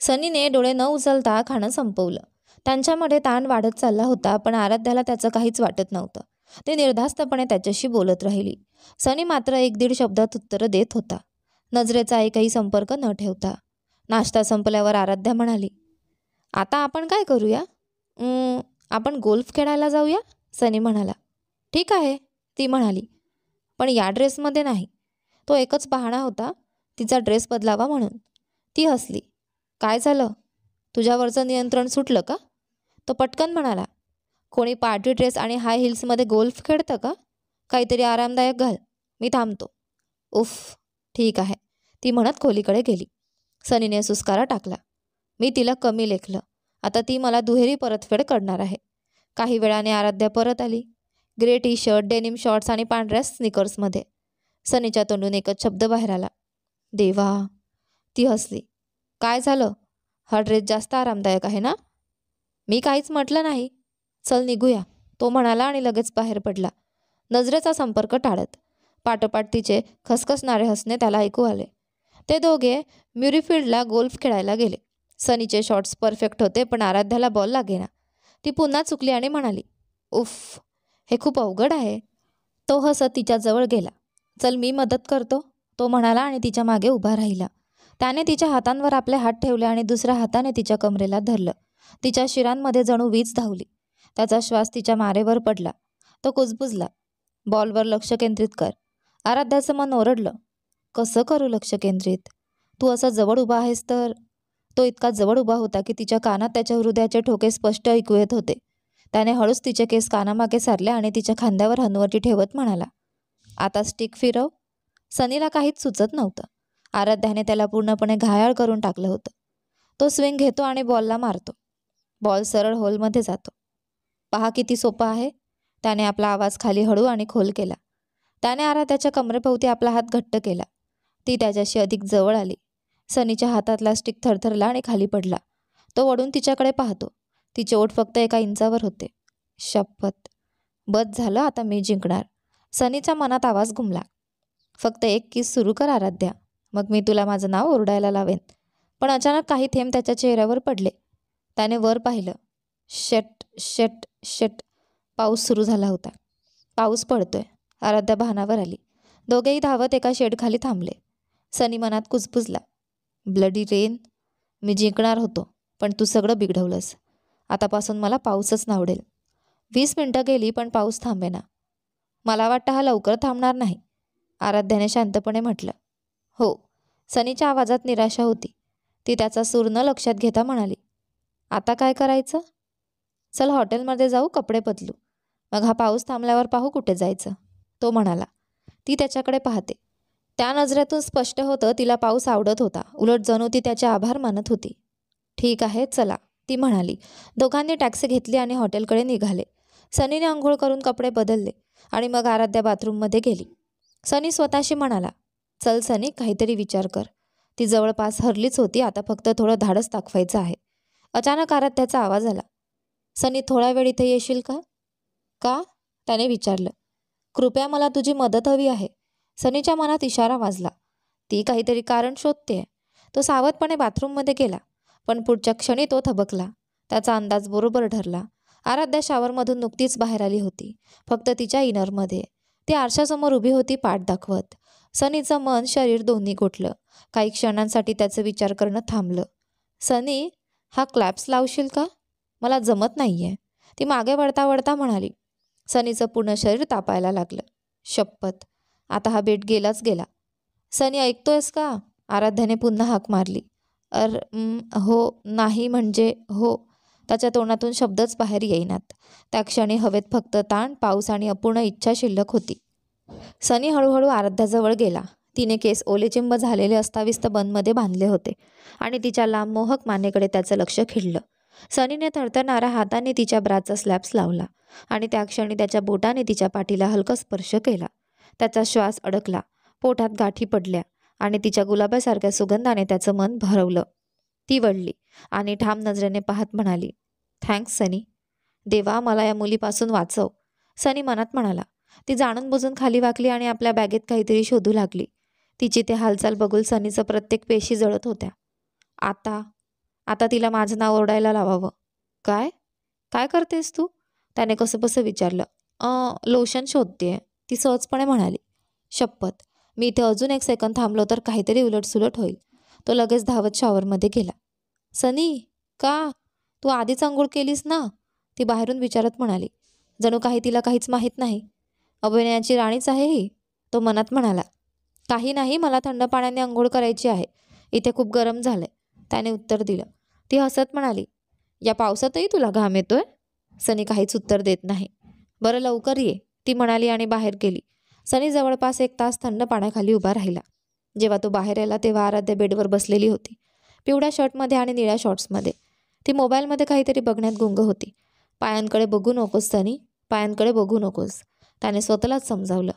सनीने डोळे न उचलता खाणं संपवलं. त्यांच्यामध्ये ताण वाढत चालला होता, पण आराध्याला त्याचं काहीच वाटत नव्हतं. ती निर्धास्तपणे त्याच्याशी बोलत राहिली. सनी मात्र एक दीड शब्दात उत्तरं देत होता, नजरेचा एकही संपर्क न ठेवता. नाश्ता संपल्यावर आराध्या म्हणाली, आता आपण काय करूया? आपण गोल्फ खेळायला जाऊया? सनी म्हणाला. ठीक आहे, ती म्हणाली, पण या ड्रेसमध्ये नाही. तो एकच बहाणा होता, तिचा ड्रेस बदलावा म्हणून. ती हसली. काय झालं? तुझ्यावरचं नियंत्रण सुटलं का? तो पटकन म्हणाला, कोणी पार्टी ड्रेस आणि हाय हिल्समध्ये गोल्फ खेळतं का? काहीतरी आरामदायक घाल, मी थांबतो. उफ, ठीक आहे, ती म्हणत खोलीकडे गेली. सनीने सुस्कारा टाकला. मी तिला कमी लेखलं, आता ती मला दुहेरी परतफेड करणार आहे. काही वेळाने आराध्या परत आली, grey T shirt, denim shorts आणि पांढऱ्या स्निकर्समध्ये. सनीच्या तोंडून एकच शब्द बाहेर आला, देवा. ती हसली. काय झालं? हा ड्रेस जास्त आरामदायक आहे ना? मी काहीच म्हटलं नाही. चल निघूया, तो म्हणाला आणि लगेच बाहेर पडला, नजरेचा संपर्क टाळत. पाठोपाठ तिचे खसखसणारे हसणे त्याला ऐकू आले. ते दोघे म्युरीफील्डला गोल्फ खेळायला गेले. सनीचे शॉट्स परफेक्ट होते, पण आराध्याला बॉल लागेना. ती पुन्हा चुकली आणि म्हणाली, उफ, हे खूप अवघड आहे. तो हसत तिच्याजवळ गेला. चल मी मदत करतो, तो म्हणाला आणि तिच्या मागे उभा राहिला. त्याने तिच्या हातांवर आपले हात ठेवले आणि दुसऱ्या हाताने तिच्या कमरेला धरलं. तिच्या शिरांमध्ये जणू वीज धावली. त्याचा श्वास तिच्या मारेवर पडला. तो कुजबुजला. बॉलवर लक्ष केंद्रित कर. आराध्याचं मन ओरडलं. कसं करू लक्ष केंद्रित? तू असं जवळ उभा आहेस तर. तो इतका जवळ उभा होता की तिच्या कानात त्याच्या हृदयाचे ठोके स्पष्ट ऐकू येत होते. त्याने हळूच तिचे केस कानामागे सारले आणि तिच्या खांद्यावर हनुवटी ठेवत म्हणाला, आता स्टिक फिरव. सनीला काहीच सुचत नव्हतं. आराध्याने त्याला पूर्णपणे घायाळ करून टाकलं होतं. तो स्विंग घेतो आणि बॉलला मारतो. बॉल सरळ होलमध्ये जातो. पहा किती सोपं आहे. त्याने आपला आवाज खाली हळू आणि खोल केला. त्याने आराध्याच्या कमरेभोवती आपला हात घट्ट केला. ती त्याच्याशी अधिक जवळ आली. सनीच्या हातातला स्टिक थरथरला आणि खाली पडला. तो वळून तिच्याकडे पाहतो. तिचे ओठ फक्त 1 इंचावर होते. शपथ, बस झालं, आता मी जिंकणार. सनीच्या मनात आवाज घुमला. फक्त एक किस सुरू कर आराध्या, मग मी तुला माझं नाव ओरडायला लावेन. पण अचानक काही थेंब त्याच्या चेहऱ्यावर पडले. त्याने वर पाहिलं. शेट शेट शेट. पाऊस सुरू झाला होता. पाऊस पडतोय. आराध्या भानावर आली. दोघेही धावत एका शेडखाली थांबले. सनी मनात कुजबुजला. Bloody rain. मी जिंकणार होतो, पण तू सगळं बिघडवलंस. आतापासून मला पाऊसच नावडेल. 20 मिनिटं गेली पण पाऊस थांबेना. मला वाटतं हा लवकर थांबणार नाही, आराध्याने शांतपणे म्हटलं. हो. सनीच्या आवाजात निराशा होती. ती त्याचा सूर न लक्षात घेता म्हणाली, आता काय करायचं? चल हॉटेलमध्ये जाऊ, कपडे बदलू. मग हा पाऊस थांबल्यावर पाहू कुठे जायचं, तो म्हणाला. ती त्याच्याकडे पाहते. त्या नजरेतून स्पष्ट होतं तिला पाऊस आवडत होता. उलट जणू ती त्याचे आभार मानत होती. ठीक आहे, चला, ती म्हणाली. दोघांनी टॅक्सी घेतली आणि हॉटेलकडे निघाले. सनीने आंघोळ करून कपडे बदलले आणि मग आराध्या बाथरूममध्ये गेली. सनी स्वतःशी म्हणाला, चल सनी, काहीतरी विचार कर. ती जवळपास हरलीच होती, आता फक्त थोडं धाडस दाखवायचं आहे. अचानक आराध्याचा आवाज आला. सनी, थोडा वेळ इथे येशील का? का? त्याने विचारलं. कृपया, मला तुझी मदत हवी आहे. सनीच्या मनात इशारा वाजला. ती काहीतरी कारण शोधतेय. तो सावधपणे बाथरूममध्ये गेला, पण पुढच्या क्षणी तो थबकला. त्याचा अंदाज बरोबर ठरला. आराध्या शॉवरमधून नुकतीच बाहेर आली होती, फक्त तिच्या इनरमध्ये. ती आरशासमोर उभी होती, पाठ दाखवत. सनीचं मन, शरीर दोन्ही गोठलं. काही क्षणांसाठी त्याचं विचार करणं थांबलं. सनी, हा क्लॅप्स लावशील का? मला जमत नाहीये, ती मागे वळता वळता म्हणाली. सनीचं पूर्ण शरीर तापायला लागलं. शपथ, आता हा बेट गेलाच गेला. सनी, ऐकतोयस का? आराध्याने पुन्हा हाक मारली. हो, नाही म्हणजे हो. त्याच्या तोंडातून शब्दच बाहेर येईनात. त्या क्षणी हवेत फक्त ताण, पाऊस आणि अपूर्ण इच्छा शिल्लक होती. सनी हळूहळू आराध्याजवळ गेला. तिने केस ओलेचिंब झालेले अस्ताव्यस्त बनमध्ये बांधले होते आणि तिच्या लांब मोहक मानेकडे त्याचं लक्ष खिळलं. सनीने थरथरणाऱ्या हाताने तिच्या ब्राचा स्लॅब्स लावला आणि त्या क्षणी त्याच्या बोटाने तिच्या पाठीला हलका स्पर्श केला. त्याचा श्वास अडकला, पोटात गाठी पडल्या आणि तिच्या गुलाबासारख्या सुगंधाने त्याचं मन भरवलं. ती वळली आणि ठाम नजरेने पाहत म्हणाली, थँक्स सनी. देवा, मला या मुलीपासून वाचव, सनी मनात म्हणाला. ती जाणून बुजून खाली वाकली आणि आपल्या बॅगेत काहीतरी शोधू लागली. तिची ते हालचाल बघून सनीचं प्रत्येक पेशी जळत होत्या. आता आता तिला माझं नाव ओरडायला लावावं. काय काय करतेस तू? त्याने कसंबसं विचारलं. लोशन शोधतेय, ती सहजपणे म्हणाली. शपथ, मी इथे अजून 1 सेकंद थांबलो तर काहीतरी उलटसुलट होईल. तो लगेच धावत शॉवरमध्ये गेला. सनी, का? तू आधीच आंघोळ केलीस ना? ती बाहेरून विचारत म्हणाली. जणू काही तिला काहीच माहीत नाही. अभिनयाची राणीच आहे ही, तो मनात म्हणाला. काही नाही, मला थंड पाण्याने आंघोळ करायची आहे. इथे खूप गरम झालंय, त्याने उत्तर दिलं. ती हसत म्हणाली. या पावसातही तुला घाम येतोय? सनी काहीच उत्तर देत नाही. बरं लवकर ये, ती म्हणाली आणि बाहेर गेली. सनी जवळपास 1 तास थंड पाण्याखाली उभा राहिला. जेव्हा तो बाहेर आला तेव्हा आराध्या बेडवर बसलेली होती, पिवळ्या शर्टमध्ये आणि निळ्या शॉर्ट्समध्ये. ती मोबाईलमध्ये काहीतरी बघण्यात गुंग होती. पायांकडे बघू नकोस सनी, पायांकडे बघू नकोस, त्याने स्वतःलाच समजावलं.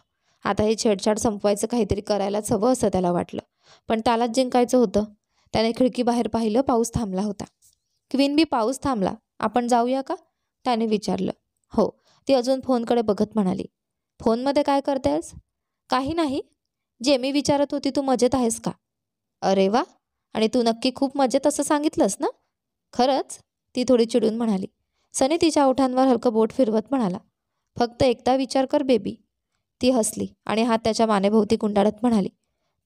आता ही छेडछाड संपवायचं काहीतरी करायलाच हवं असं त्याला वाटलं. पण त्यालाच जिंकायचं होतं. त्याने खिडकीबाहेर पाहिलं. पाऊस थांबला होता. क्वीनबी, पाऊस थांबला, आपण जाऊया का? त्याने विचारलं. हो, ती अजून फोनकडे बघत म्हणाली. फोनमध्ये काय करतेस? काही नाही. जे मी विचारत होती, तू मजेत आहेस का? अरे वा, आणि तू नक्की खूप मजेत असं सांगितलंस ना? खरंच? ती थोडी चिडून म्हणाली. सनी तिच्या ओठांवर हलकं बोट फिरवत म्हणाला. फक्त एकदा विचार कर बेबी. ती हसली आणि हात त्याच्या मानेभोवती गुंडाळत म्हणाली.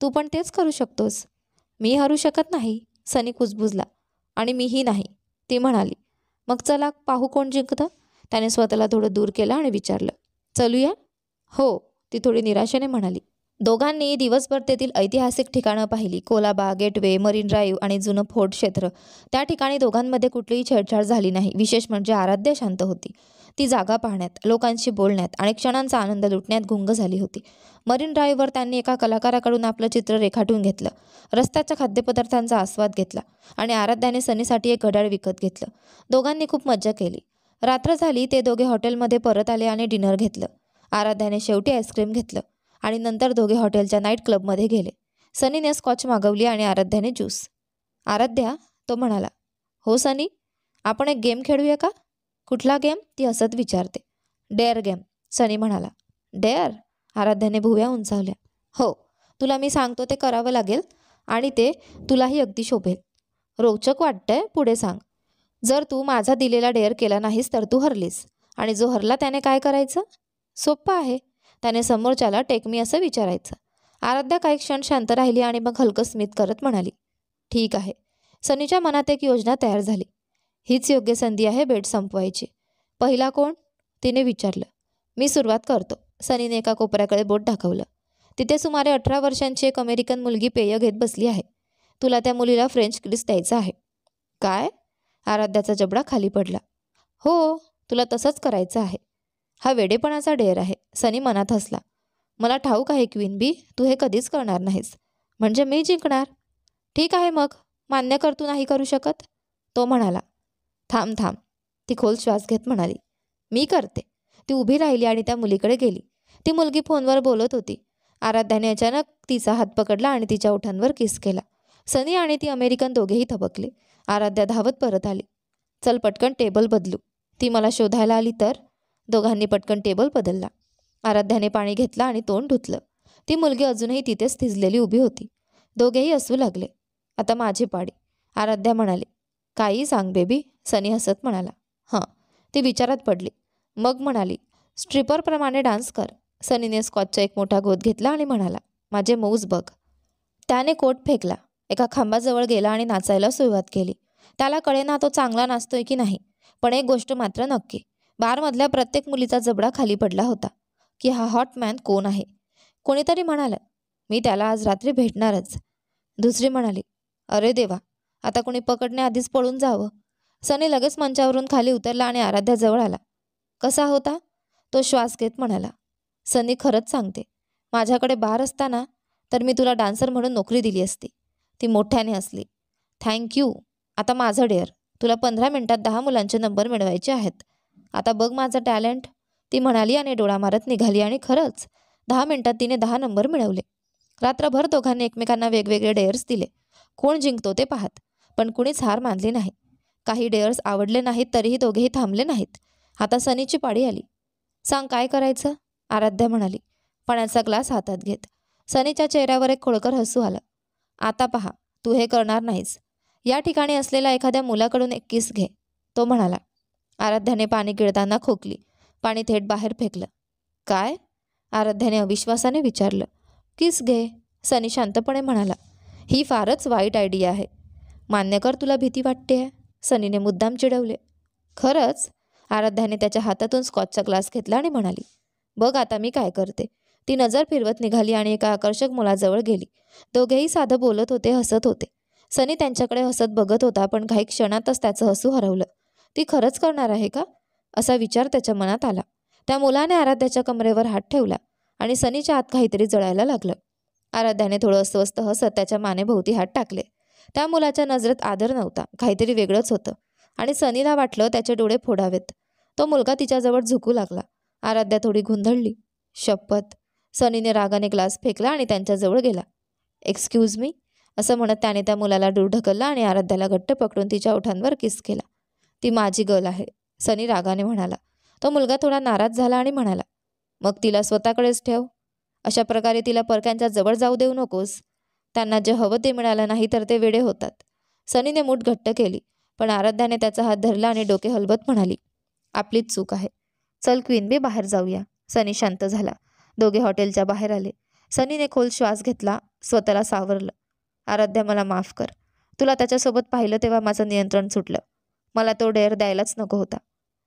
तू पण तेच करू शकतोस. मी हरू शकत नाही, सनी कुजबुजला. आणि मीही नाही, ती म्हणाली. मग चला पाहू कोण जिंकतं. त्याने स्वतःला थोडं दूर केलं आणि विचारलं. चलूया? हो, ती थोडी निराशेने म्हणाली. दोघांनी दिवसभर तेथील ऐतिहासिक ठिकाणं पाहिली. कोलाबा, गेटवे, मरीन ड्राईव्ह आणि जुनं फोर्ट क्षेत्र. त्या ठिकाणी दोघांमध्ये कुठलीही छेडछाड झाली नाही. विशेष म्हणजे आराध्या शांत होती. ती जागा पाहण्यात, लोकांशी बोलण्यात आणि क्षणांचा आनंद लुटण्यात गुंग झाली होती. मरीन ड्राईव्हवर त्यांनी एका कलाकाराकडून आपलं चित्र रेखाटून घेतलं. रस्त्याच्या खाद्यपदार्थांचा आस्वाद घेतला आणि आराध्याने सनीसाठी एक घड्याळ विकत घेतलं. दोघांनी खूप मज्जा केली. रात्र झाली. ते दोघे हॉटेलमध्ये परत आले आणि डिनर घेतलं. आराध्याने शेवटी आईस्क्रीम घेतलं आणि नंतर दोघे हॉटेलच्या नाईट क्लबमध्ये गेले. सनीने स्कॉच मागवली आणि आराध्याने ज्यूस. आराध्या, तो म्हणाला. हो सनी, आपण एक गेम खेळूया का? कुठला गेम? ती हसत विचारते. डेअर गेम, सनी म्हणाला. डेअर? आराध्याने भुवया उंचावल्या. हो, तुला मी सांगतो ते करावं लागेल आणि ते तुलाही अगदी शोभेल. रोचक वाटतंय, पुढे सांग. जर तू माझा दिलेला डेअर केला नाहीस तर तू हरलीस, आणि जो हरला त्याने काय करायचं? सोप्पं आहे, त्याने समोरच्याला टेक मी असं विचारायचं. आराध्या काही क्षण शांत राहिली आणि मग हलकं स्मित करत म्हणाली. ठीक आहे. सनीच्या मनात एक योजना तयार झाली. हीच योग्य संधी आहे बेट संपवायची. पहिला कोण? तिने विचारलं. मी सुरुवात करतो, सनीने एका कोपऱ्याकडे बोट दाखवलं. तिथे सुमारे 18 वर्षांची एक अमेरिकन मुलगी पेय घेत बसली आहे. तुला त्या मुलीला फ्रेंच किस द्यायचा आहे. काय? आराध्याचा जबडा खाली पडला. हो, तुला तसंच करायचं आहे. हा वेडेपणाचा डेअर आहे, सनी मनात हसला. मला ठाऊक आहे क्वीनबी, तू हे कधीच करणार नाहीस. म्हणजे मी जिंकणार? ठीक आहे मग, मान्य कर तू नाही करू शकत, तो म्हणाला. थांब थांब, ती खोल श्वास घेत म्हणाली. मी करते. ती उभी राहिली आणि त्या मुलीकडे गेली. ती मुलगी फोनवर बोलत होती. आराध्याने अचानक तिचा हात पकडला आणि तिच्या ओठांवर किस केला. सनी आणि ती अमेरिकन दोघेही थबकले. आराध्या धावत परत आली. चल पटकन टेबल बदलू. ती मला शोधायला आली तर? दोघांनी पटकन टेबल बदलला. आराध्याने पाणी घेतलं आणि तोंड धुतलं. ती मुलगी अजूनही तिथेच थिजलेली उभी होती. दोघेही हसू लागले. आता माझी पाडी, आराध्या म्हणाली. काही सांग बेबी, सनी हसत म्हणाला. हां, ती विचारात पडली. मग म्हणाली, स्ट्रिपरप्रमाणे डान्स कर. सनीने स्कॉचचा एक मोठा घोत घेतला आणि म्हणाला. माझे मौज बघ. त्याने कोट फेकला, एका खांबाजवळ गेला आणि नाचायला सुरुवात केली. त्याला कळेना तो चांगला नाचतोय की नाही, पण एक गोष्ट मात्र नक्की, बारमधल्या प्रत्येक मुलीचा जबडा खाली पडला होता की हा हॉट मॅन कोण आहे. कोणीतरी म्हणालं, मी त्याला आज रात्री भेटणारच. दुसरी म्हणाली, अरे देवा, आता कोणी पकडण्याआधीच पळून जावं. सनी लगेच मंचावरून खाली उतरला आणि आराध्याजवळ आला. कसा होता? तो श्वास घेत म्हणाला. सनी, खरंच सांगते, माझ्याकडे बार असताना तर मी तुला डान्सर म्हणून नोकरी दिली असती. ती मोठ्याने हसली. थँक्यू. आता माझं डेअर, तुला 15 मिनिटात 10 मुलांचे नंबर मिळवायचे आहेत. आता बघ माझं टॅलेंट, ती म्हणाली आणि डोळा मारत निघाली. आणि खरंच 10 मिनिटात तिने 10 नंबर मिळवले. रात्रभर दोघांनी एकमेकांना वेगवेगळे डेअर्स दिले. कोण जिंकतो ते पाहत, पण कुणीच हार मानली नाही. काही डेअर्स आवडले नाहीत तरीही दोघेही थांबले नाहीत. आता सनीची पाळी आली. सांग काय करायचं, आराध्या म्हणाली, पाण्याचा ग्लास हातात घेत. सनीच्या चेहऱ्यावर एक खोडकर हसू आलं. आता पहा, तू हे करणार नाहीस. या ठिकाणी असलेल्या एखाद्या मुलाकडून एक किस घे, तो म्हणाला. आराध्याने पाणी गिळताना खोकली. पाणी थेट बाहेर फेकलं. काय? आराध्याने अविश्वासाने विचारलं. किस घे, सनी शांतपणे म्हणाला. ही फारच वाईट आयडिया आहे. मान्य कर तुला भीती वाटते आहे, सनीने मुद्दाम चिडवले. खरंच? आराध्याने त्याच्या हातातून स्कॉचचा ग्लास घेतला आणि म्हणाली. बघ आता मी काय करते. ती नजर फिरवत निघाली आणि एका आकर्षक मुलाजवळ गेली. दोघेही साधं बोलत होते, हसत होते. सनी त्यांच्याकडे हसत बघत होता, पण काही क्षणातच त्याचं हसू हरवलं. ती खरंच करणार आहे का, असा विचार त्याच्या मनात आला. त्या मुलाने आराध्याच्या कमरेवर हात ठेवला आणि सनीच्या आत काहीतरी जळायला लागलं. आराध्याने थोडं अस्वस्थ हसत त्याच्या मानेभोवती हात टाकले. त्या मुलाच्या नजरेत आदर नव्हता, काहीतरी वेगळंच होतं आणि सनीला वाटलं त्याचे डोळे फोडावेत. तो मुलगा तिच्याजवळ झुकू लागला. आराध्या थोडी गोंधळली. शपथ, सनीने रागाने ग्लास फेकला आणि त्यांच्याजवळ गेला. एक्सक्यूज मी, असं म्हणत त्याने त्या मुलाला दूर ढकलला आणि आराध्याला घट्ट पकडून तिच्या ओठांवर किस केला. ती माझी गर्ल आहे, सनी रागाने म्हणाला. तो मुलगा थोडा नाराज झाला आणि म्हणाला. मग तिला स्वतःकडेच ठेव. अशा प्रकारे तिला परक्यांच्या जवळ जाऊ देऊ नकोस. त्यांना जे हवं ते मिळालं नाही तर ते वेडे होतात. सनीने मूठ घट्ट केली, पण आराध्याने त्याचा हात धरला आणि डोके हलवत म्हणाली. आपलीच चूक आहे. चल क्वीनबी, बाहेर जाऊया. सनी शांत झाला. दोघे हॉटेलच्या बाहेर आले. सनीने खोल श्वास घेतला, स्वतःला सावरलं. आराध्या, मला माफ कर. तुला त्याच्यासोबत पाहिलं तेव्हा माझं नियंत्रण सुटलं. मला तो डेअर द्यायलाच नको होता.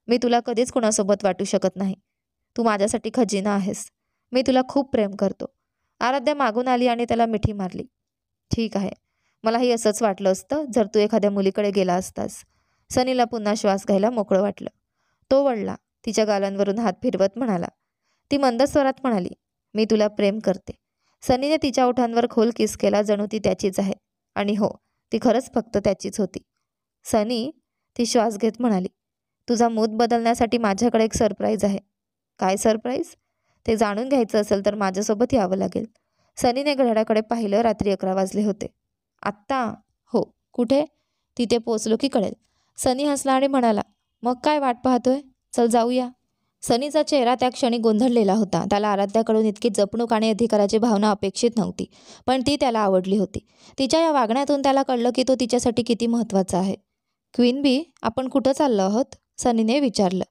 मी तुला कधीच कोणासोबत वाटू शकत नाही. तू माझ्यासाठी खजिना आहेस. मी तुला खूप प्रेम करतो. आराध्या मागून आली आणि त्याला मिठी मारली. ठीक आहे, मलाही असंच वाटलं असतं जर तू एखाद्या मुलीकडे गेला असतास. सनीला पुन्हा श्वास घ्यायला मोकळं वाटलं. तो वळला, तिच्या गालांवरून हात फिरवत म्हणाला. ती मंद स्वरात म्हणाली, मी तुला प्रेम करते. सनीने तिच्या ओठांवर खोल किस केला, जणू ती त्याचीच आहे. आणि हो, ती खरंच फक्त त्याचीच होती. सनी, ती श्वास घेत म्हणाली, तुझा मूड बदलण्यासाठी माझ्याकडे एक सरप्राईज आहे. काय सरप्राईज? ते जाणून घ्यायचं असेल तर माझ्यासोबत यावं लागेल. सनीने घड्याळाकडे पाहिलं. रात्री 11 वाजले होते. आत्ता? हो. कुठे? तिथे पोचलो की कळेल. सनी हसला आणि म्हणाला, मग काय वाट पाहतोय? चल जाऊया. सनीचा चेहरा त्या क्षणी गोंधळलेला होता. त्याला आराध्याकडून इतकी जपणूक आणि अधिकाराची भावना अपेक्षित नव्हती, पण ती त्याला आवडली होती. तिच्या या वागण्यातून त्याला कळलं की तो तिच्यासाठी किती महत्त्वाचा आहे. क्वीनबी, आपण कुठं चाललो आहोत? सनीने विचारलं.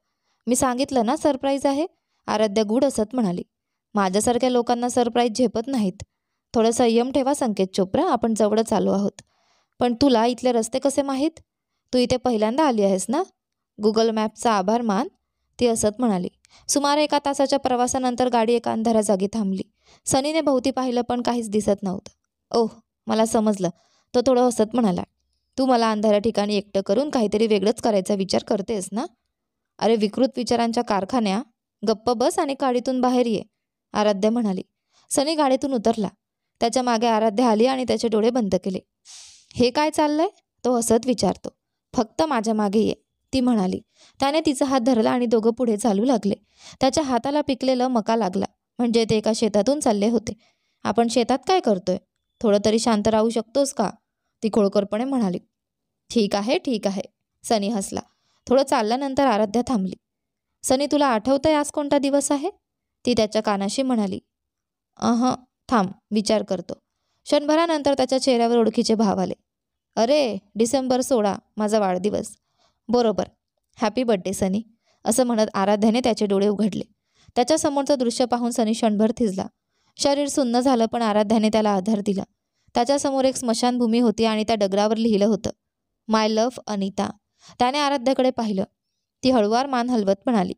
मी सांगितलं ना सरप्राईज आहे, आराध्या गूढ हसत म्हणाली. माझ्यासारख्या लोकांना सरप्राईज झेपत नाहीत. थोडं संयम ठेवा संकेत चोप्रा, आपण जवळच आलो आहोत. पण तुला इथले रस्ते कसे माहीत? तू इथे पहिल्यांदा आली आहेस ना? गुगल मॅपचा आभार मान, ती हसत म्हणाली. सुमारे 1 तासाच्या प्रवासानंतर गाडी एका अंधाऱ्या जागी थांबली. सनीने भोवती पाहिलं पण काहीच दिसत नव्हतं. ओह, मला समजलं, तो थोडं हसत म्हणाला. तू मला अंधाऱ्या ठिकाणी एकटं करून काहीतरी वेगळंच करायचा विचार करतेस ना? अरे विकृत विचारांच्या कारखान्या, गप्प बस आणि गाडीतून बाहेर ये, आराध्या म्हणाली. सनी गाडीतून उतरला. त्याच्या मागे आराध्या आली आणि त्याचे डोळे बंद केले. हे काय चाललंय? तो हसत विचारतो. फक्त माझ्या मागे ये, ती म्हणाली. त्याने तिचा हात धरला आणि दोघं पुढे चालू लागले. त्याच्या हाताला पिकलेलं मका लागला, म्हणजे ते एका शेतातून चालले होते. आपण शेतात काय करतोय? थोडं तरी शांत राहू शकतोस का, ती खोडकरपणे म्हणाली. ठीक आहे ठीक आहे, सनी हसला. थोडं चालल्यानंतर आराध्या थांबली. सनी, तुला आठवतंय आज कोणता दिवस आहे, ती त्याच्या कानाशी म्हणाली. थांब, विचार करतो. क्षणभरानंतर त्याच्या चेहऱ्यावर ओळखीचे भाव आले. अरे, डिसेंबर 16, माझा वाढदिवस. बरोबर. हॅपी बर्थडे सनी, असं म्हणत आराध्याने त्याचे डोळे उघडले. त्याच्यासमोरचं दृश्य पाहून सनी क्षणभर थिजला. शरीर सुन्न झालं, पण आराध्याने त्याला आधार दिला. त्याच्यासमोर एक स्मशानभूमी होती आणि त्या दगडावर लिहिलं होतं, माय लव्ह अनिता. त्याने आराध्याकडे पाहिलं. ती हळुवार मान हलवत म्हणाली,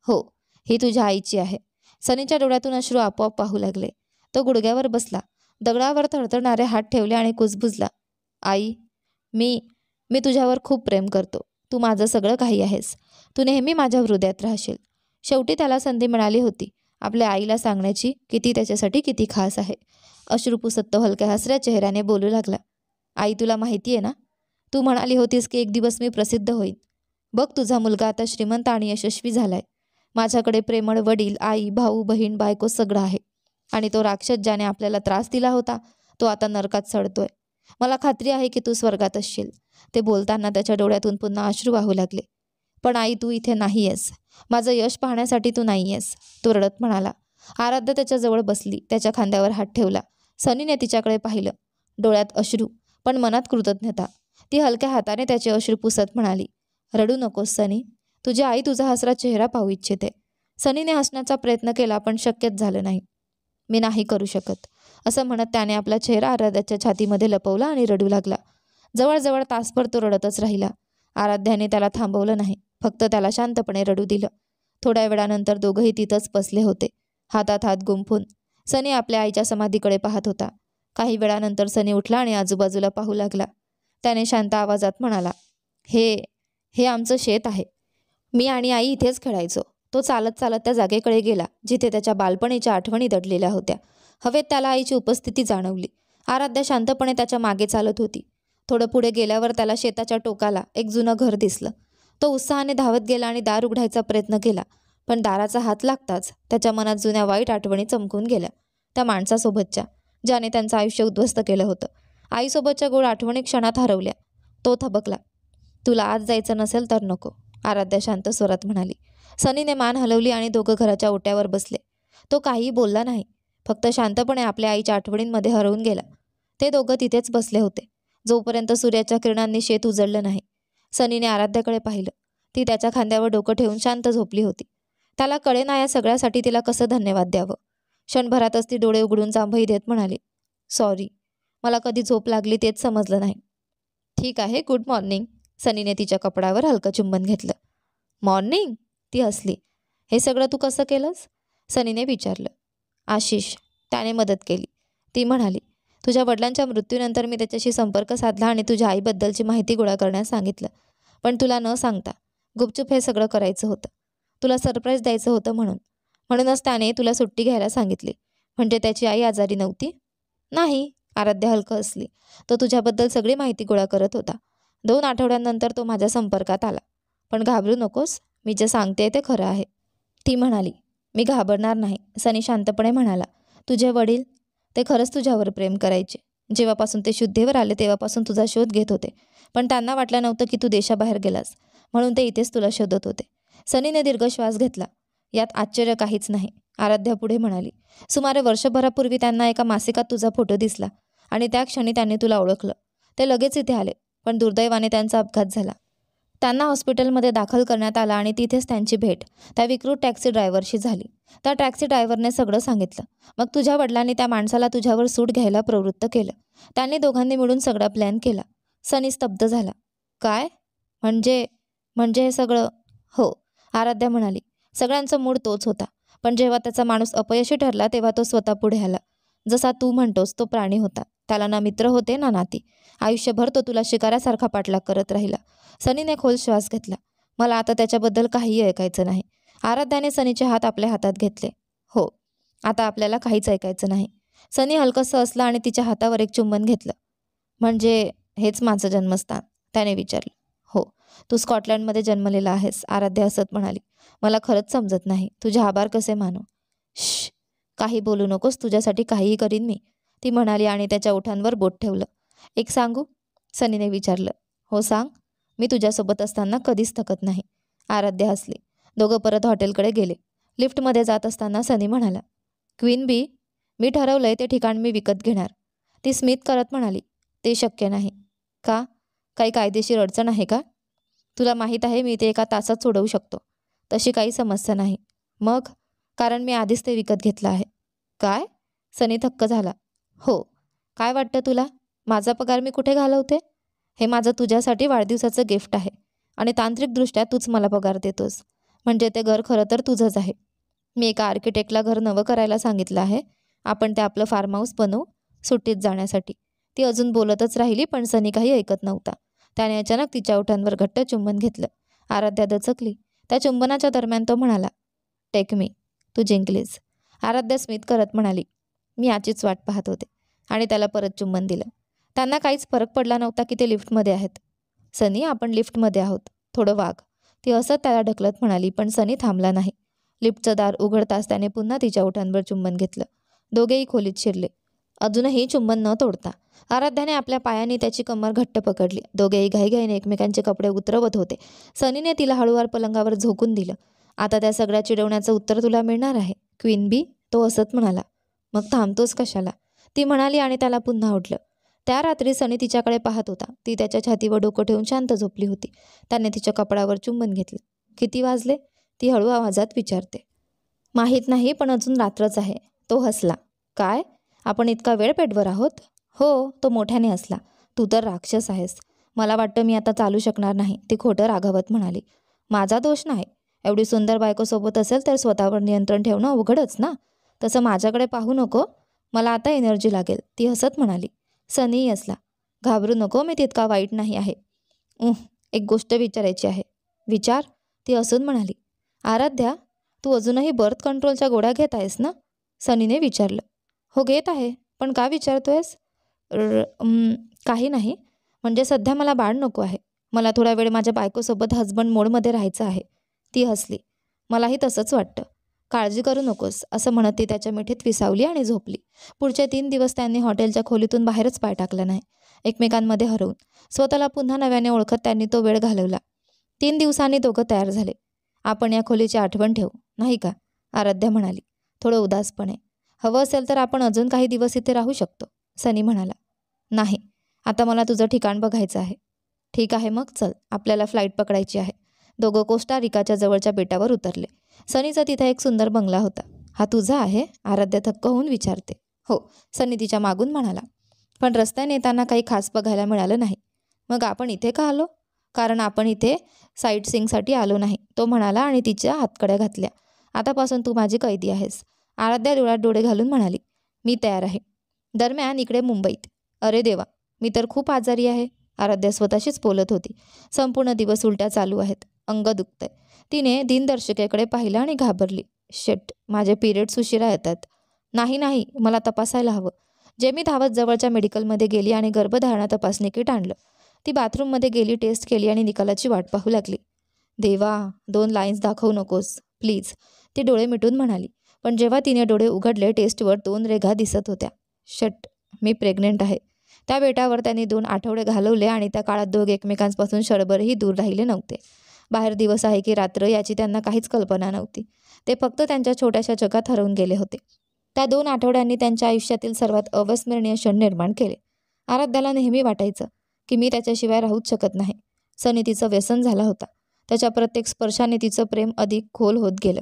हो, ही तुझ्या आईची आहे. सनीच्या डोळ्यातून अश्रू आपोआप वाहू लागले. तो गुडघ्यावर बसला, दगडावर थरथरणारे हात ठेवले आणि कुजबुजला. आई, मी तुझ्यावर खूप प्रेम करतो. तू माझं सगळं काही आहेस. तू नेहमी माझ्या हृदयात राहशील. शेवटी त्याला संधी मिळाली होती आपल्या आईला सांगण्याची की ती त्याच्यासाठी किती खास आहे. अश्रू पुसत तो हलक्या हसऱ्या चेहऱ्याने बोलू लागला. आई, तुला माहिती आहे ना, तू म्हणाली होतीस की एक दिवस मी प्रसिद्ध होईन. बघ, तुझा मुलगा आता श्रीमंत आणि यशस्वी झालाय. माझ्याकडे प्रेमळ वडील, आई, भाऊ, बहीण, बायको सगळं आहे. आणि तो राक्षस ज्याने आपल्याला त्रास दिला होता, तो आता नरकात सडतोय. मला खात्री आहे की तू स्वर्गात असशील. ते बोलताना त्याच्या डोळ्यातून पुन्हा अश्रू वाहू लागले. पण आई, तू इथे नाही आहेस. माझं यश पाहण्यासाठी तू नाही आहेस, तो रडत म्हणाला. आराध्या त्याच्याजवळ बसली, त्याच्या खांद्यावर हात ठेवला. सनीने तिच्याकडे पाहिलं. डोळ्यात अश्रू, पण मनात कृतज्ञता. ती हलक्या हाताने त्याचे अश्रू पुसत म्हणाली, रडू नकोस सनी, तुझी आई तुझा हसरा चेहरा पाहू इच्छिते. सनीने हसण्याचा प्रयत्न केला पण शक्यच झालं नाही. मी नाही करू शकत, असं म्हणत त्याने आपला चेहरा आराध्याच्या छातीमध्ये लपवला आणि रडू लागला. जवळजवळ तासभर तो रडतच राहिला. आराध्याने त्याला थांबवलं नाही, फक्त त्याला शांतपणे रडू दिलं. थोड्या वेळानंतर दोघंही तिथंच बसले होते, हातात हात गुंफून. सनी आपल्या आईच्या समाधीकडे पाहत होता. काही वेळानंतर सनी उठला आणि आजूबाजूला पाहू लागला. त्याने शांत आवाजात म्हणाला, हे आमचं शेत आहे. मी आणि आई इथेच खेळायचो. तो चालत चालत त्या जागेकडे गेला जिथे त्याच्या बालपणीच्या आठवणी दडलेल्या होत्या. हवेत त्याला आईची उपस्थिती जाणवली. आराध्या शांतपणे त्याच्या मागे चालत होती. थोडं पुढे गेल्यावर त्याला शेताच्या टोकाला एक जुनं घर दिसलं. तो उत्साहाने धावत गेला आणि दार उघडायचा प्रयत्न केला, पण दाराचा हात लागताच त्याच्या मनात जुन्या वाईट आठवणी चमकून गेल्या. त्या माणसासोबतच्या, ज्याने त्यांचं आयुष्य उद्ध्वस्त केलं होतं. आईसोबतच्या गोड आठवणी क्षणात हरवल्या. तो थबकला. तुला आज जायचं नसेल तर नको, आराध्या शांत स्वरात म्हणाली. सनीने मान हलवली आणि दोघं घराच्या ओट्यावर बसले. तो काहीही बोलला नाही, फक्त शांतपणे आपल्या आईच्या आठवणींमध्ये हरवून गेला. ते दोघं तिथेच बसले होते, जोपर्यंत सूर्याच्या किरणांनी शेत उजळलं नाही. सनीने आराध्याकडे पाहिलं. ती त्याच्या खांद्यावर डोकं ठेवून शांत झोपली होती. त्याला कळेना या सगळ्यासाठी तिला कसं धन्यवाद द्यावं. क्षणभरातच ती डोळे उघडून जांभई देत म्हणाली, सॉरी, मला कधी झोप लागली तेच समजलं नाही. ठीक आहे, गुड मॉर्निंग. सनीने तिच्या कपडावर हलकं चुंबन घेतलं. मॉर्निंग? ती हसली. हे सगळं तू कसं केलंस? सनीने विचारलं. आशिष, त्याने मदत केली. ती म्हणाली, तुझ्या वडिलांच्या मृत्यूनंतर मी त्याच्याशी संपर्क साधला आणि तुझ्या आईबद्दलची माहिती गोळा करण्यास सांगितलं. पण तुला न सांगता गुपचूप हे सगळं करायचं होतं. तुला सरप्राईज द्यायचं होतं म्हणूनच त्याने तुला सुट्टी घ्यायला सांगितली. म्हणजे त्याची आई आजारी नव्हती? नाही, आराध्या हलकं हसली. तो तुझ्याबद्दल सगळी माहिती गोळा करत होता. 2 आठवड्यांनंतर तो माझ्या संपर्कात आला. पण घाबरू नकोस, मी जे सांगते ते खरं आहे. ती म्हणाली. मी घाबरणार नाही, सनी शांतपणे म्हणाला. तुझे वडील, ते खरंच तुझ्यावर प्रेम करायचे. जेव्हापासून ते शुद्धीवर आले तेव्हापासून तुझा शोध घेत होते. पण त्यांना वाटलं नव्हतं की तू देशाबाहेर गेलास, म्हणून ते इथेच तुला शोधत होते. सनीने दीर्घ श्वास घेतला. यात आश्चर्य काहीच नाही, आराध्या पुढे म्हणाली. सुमारे वर्षभरापूर्वी त्यांना एका मासिकात तुझा फोटो दिसला आणि त्या क्षणी त्यांनी तुला ओळखलं. ते लगेच इथे आले, पण दुर्दैवाने त्यांचा अपघात झाला. त्यांना हॉस्पिटलमध्ये दाखल करण्यात आलं आणि तिथेच त्यांची भेट त्या विकृत टॅक्सी ड्रायव्हरशी झाली. त्या टॅक्सी ड्रायव्हरने सगळं सांगितलं. मग तुझ्या वडिलांनी त्या माणसाला तुझ्यावर सूट घ्यायला प्रवृत्त केलं. त्यांनी दोघांनी मिळून सगळा प्लॅन केला. सनी स्तब्ध झाला. काय? म्हणजे हे सगळं? हो, आराध्या म्हणाली. सगळ्यांचा मूड तोच होता. पण जेव्हा त्याचा माणूस अपयशी ठरला तेव्हा तो स्वतः पुढे आला. जसा तू म्हणतोस तो प्राणी होता. त्याला ना मित्र होते ना नाती. आयुष्यभर तो तुला शिकाऱ्यासारखा पाठलाग करत राहिला. सनीने खोल श्वास घेतला. मला आता त्याच्याबद्दल काहीही ऐकायचं नाही. आराध्याने सनीचे हात आपल्या हातात घेतले. हो, आता आपल्याला काहीच ऐकायचं नाही. सनी हलकंसं हसला आणि तिच्या हातावर एक चुंबन घेतलं. म्हणजे हेच माझं जन्मस्थान? त्याने विचारलं. हो, तू स्कॉटलंडमध्ये जन्मलेला आहेस, आराध्या हसत म्हणाली. मला खरंच समजत नाही, तुझे आभार कसे मानू? श्श, काही बोलू नकोस, तुझ्यासाठी काहीही करीन मी, ती म्हणाली आणि त्याच्या ओठांवर बोट ठेवलं. एक सांगू? सनीने विचारलं. हो सांग. मी तुझ्यासोबत असताना कधीच थकत नाही, आराध्या हसली. दोघं परत हॉटेलकडे गेले. लिफ्टमध्ये जात असताना सनी म्हणाला, क्वीन बी, मी ठरवलंय ते ठिकाण मी विकत घेणार. ती स्मित करत म्हणाली, ते शक्य नाही. का? काही कायदेशीर अडचण आहे का? तुला माहीत आहे मी ते एका तासात सोडवू शकतो. तशी काही समस्या नाही. मग? कारण मी आधीच ते विकत घेतलं आहे. काय? सनी थक्क झाला. हो. काय वाटतं तुला? माझा पगार मी कुठे घालवते? हे माझं तुझ्यासाठी वाढदिवसाचं गिफ्ट आहे आणि तांत्रिकदृष्ट्या तूच मला पगार देतोस. म्हणजे ते घर खरं तर तुझंच आहे. मी एका आर्किटेक्टला घर नवं करायला सांगितलं आहे. आपण ते आपलं फार्म हाऊस बनवू, सुट्टीत जाण्यासाठी. ती अजून बोलतच राहिली पण सनी काही ऐकत नव्हता. त्याने अचानक तिच्या ओठांवर घट्ट चुंबन घेतलं. आराध्या दचकली. त्या चुंबनाच्या दरम्यान तो म्हणाला, टेक मी, तू जिंकलीस. आराध्या स्मित करत म्हणाली, मी याचीच वाट पाहत होते, आणि त्याला परत चुंबन दिलं. त्यांना काहीच फरक पडला नव्हता की ते लिफ्टमध्ये आहेत. सनी, आपण लिफ्टमध्ये आहोत, थोडं वाग, ती असत त्याला ढकलत म्हणाली. पण सनी थांबला नाही. लिफ्टचं दार उघडताच त्याने पुन्हा तिच्या ओठांवर चुंबन घेतलं. दोघेही खोलीत शिरले. अजूनही चुंबन न तोडता आराध्याने आपल्या पायांनी त्याची कमर घट्ट पकडली. दोघेही घाईघाईने एकमेकांचे कपडे उतरवत होते. सनीने तिला हळूवार पलंगावर झोकून दिलं. आता त्या सगळ्या चिडवण्याचं उत्तर तुला मिळणार आहे, क्वीन बी, तो हसत म्हणाला. मग थांबतोस कशाला? ती म्हणाली आणि त्याला पुन्हा ओढलं. त्या रात्री सनी तिच्याकडे पाहत होता. ती त्याच्या छातीवर डोकं ठेवून शांत झोपली होती. त्याने तिच्या कपाळावर चुंबन घेतलं. किती वाजले? ती हळू आवाजात विचारते. माहीत नाही, पण अजून रात्रच आहे. तो हसला. काय? आपण इतका वेळ बेडवर आहोत? हो, तो मोठ्याने हसला. तू तर राक्षस आहेस. मला वाटतं मी आता चालू शकणार नाही, ती खोटं रागावत म्हणाली. माझा दोष नाही. एवढी सुंदर बायकोसोबत असेल तर स्वतःवर नियंत्रण ठेवणं अवघडच ना. तसं माझ्याकडे पाहू नको. मला आता एनर्जी लागेल, ती हसत म्हणाली. सनीही हसला. घाबरू नको, मी तितका वाईट नाही आहे. एक गोष्ट विचारायची आहे. विचार, ती हसून म्हणाली. आराध्या, तू अजूनही बर्थ कंट्रोलच्या गोळ्या घेत आहेस ना? सनीने विचारलं. हो, घेत आहे. पण का विचारतोयस? काही नाही. म्हणजे सध्या मला बाळ नको आहे. मला थोडा वेळ माझ्या बायकोसोबत हजबंड मोडमध्ये राहायचं आहे. ती हसली. मलाही तसंच वाटतं. काळजी करू नकोस, असं म्हणत ती त्याच्या मिठीत विसावली आणि झोपली. पुढचे 3 दिवस त्यांनी हॉटेलच्या खोलीतून बाहेरच पाय टाकला नाही. एकमेकांमध्ये हरवून स्वतःला पुन्हा नव्याने ओळखत त्यांनी तो वेळ घालवला. 3 दिवसांनी दोघं तयार झाले. आपण या खोलीची आठवण ठेवू, नाही का? आराध्या म्हणाली, थोडं उदासपणे. हवं असेल तर आपण अजून काही दिवस इथे राहू शकतो, सनी म्हणाला. नाही, आता मला तुझं ठिकाण बघायचं आहे. ठीक आहे, मग चल, आपल्याला फ्लाईट पकडायची आहे. दोघं कोस्टा रिकाच्या जवळच्या बेटावर उतरले. सनीचा तिथे एक सुंदर बंगला होता. हा तुझा आहे? आराध्या थक्क होऊन विचारते. हो, सनी तिच्या मागून म्हणाला. पण रस्त्याने येताना काही खास बघायला मिळालं नाही. मग आपण इथे का आलो? कारण आपण इथे साईट सीइंगसाठी आलो नाही, तो म्हणाला आणि तिच्या हातकड्या घातल्या. आतापासून तू माझी कैदी आहेस. आराध्या डोळ्यात डोळे घालून म्हणाली. मी तयार आहे. दरम्यान इकडे मुंबईत. अरे देवा, मी तर खूप आजारी आहे. आराध्या स्वतःशीच बोलत होती. संपूर्ण दिवस उलट्या चालू आहेत. अंग दुखतंय. तिने दिनदर्शिकेकडे पाहिलं आणि घाबरली. शिट, माझे पिरियड्स उशिरा येतात. नाही, मला तपासायला हवं. जेमी धावत जवळच्या मेडिकलमध्ये गेली आणि गर्भधारणा तपासणी किट आणलं. ती बाथरूममध्ये गेली, टेस्ट केली आणि निकालाची वाट पाहू लागली. देवा, 2 लाईन्स दाखवू नकोस प्लीज, ती डोळे मिटून म्हणाली. पण जेव्हा तिने डोळे उघडले, टेस्टवर 2 रेघा दिसत होत्या. शट, मी प्रेग्नेंट आहे. त्या बेटावर त्यांनी 2 आठवडे घालवले आणि त्या काळात दोघे एकमेकांपासून क्षणभरही दूर राहिले नव्हते. बाहेर दिवस आहे की रात्र याची त्यांना काहीच कल्पना नव्हती. ते फक्त त्यांच्या छोट्याशा जगात हरवून गेले होते. त्या 2 आठवड्यांनी त्यांच्या आयुष्यातील सर्वात अविस्मरणीय क्षण निर्माण केले. आराध्याला नेहमी वाटायचं की मी त्याच्याशिवाय राहूच शकत नाही. सनी तिचं व्यसन झाला होता. त्याच्या प्रत्येक स्पर्शाने तिचं प्रेम अधिक खोल होत गेलं.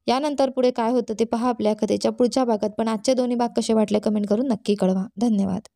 यानंतर पुढे काय होतं ते पहा आपल्या कथेच्या पुढच्या भागात. पण आजचे दोन्ही भाग कसे वाटले कमेंट करून नक्की कळवा. धन्यवाद.